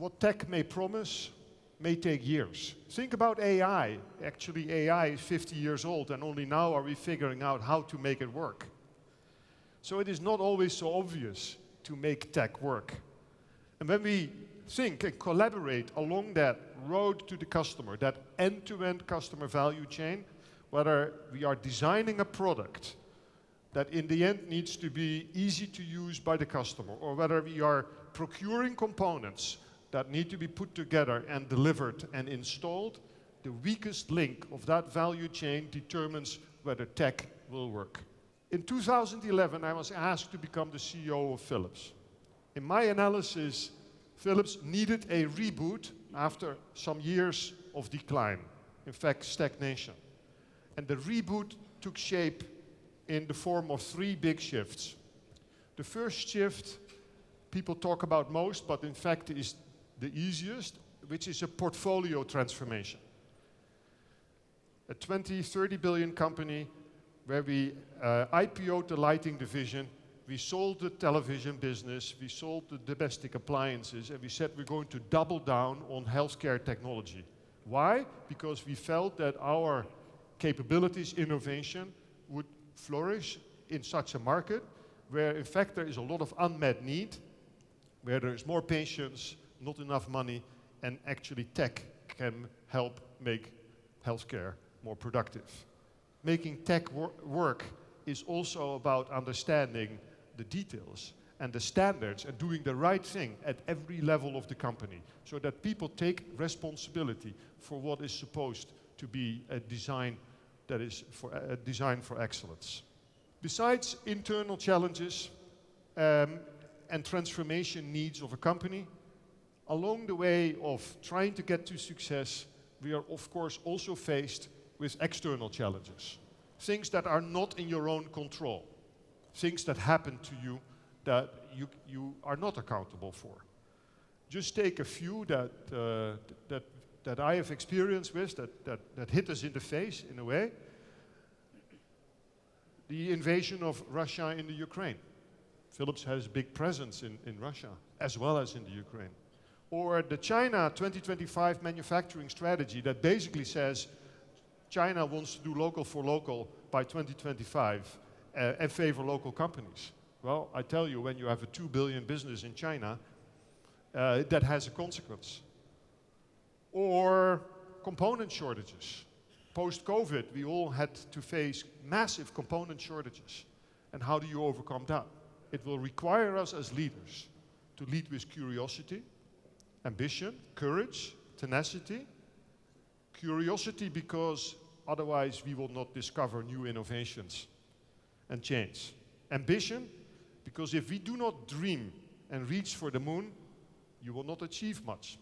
what tech may promise may take years. Think about AI. Actually, AI is 50 years old, and only now are we figuring out how to make it work. So it is not always so obvious to make tech work. And when we think and collaborate along that road to the customer, that end-to-end customer value chain, whether we are designing a product that in the end needs to be easy to use by the customer, or whether we are procuring components that need to be put together and delivered and installed, the weakest link of that value chain determines whether tech will work. In 2011, I was asked to become the CEO of Philips. In my analysis, Philips needed a reboot after some years of decline, in fact, stagnation. And the reboot took shape in the form of 3 big shifts. The first shift people talk about most, but in fact is the easiest, which is a portfolio transformation. A 20, 30 billion company where we IPO'd the lighting division, we sold the television business, we sold the domestic appliances, and we said we're going to double down on healthcare technology. Why? Because we felt that our capabilities, innovation, would flourish in such a market where in fact there is a lot of unmet need, where there is more patients, not enough money, and actually tech can help make healthcare more productive. Making tech work is also about understanding the details and the standards and doing the right thing at every level of the company so that people take responsibility for what is supposed to be a design that is a design for excellence. Besides internal challenges and transformation needs of a company, along the way of trying to get to success, we are of course also faced with external challenges. Things that are not in your own control. Things that happen to you that you are not accountable for. Just take a few that I have experienced with, that hit us in the face in a way. The invasion of Russia in the Ukraine. Philips has a big presence in Russia, as well as in the Ukraine. Or the China 2025 manufacturing strategy that basically says China wants to do local for local by 2025 and favor local companies. Well, I tell you, when you have a 2 billion business in China, that has a consequence. Or component shortages. Post-COVID, we all had to face massive component shortages. And how do you overcome that? It will require us as leaders to lead with curiosity, ambition, courage, tenacity. Curiosity because otherwise we will not discover new innovations and change. Ambition because if we do not dream and reach for the moon, you will not achieve much.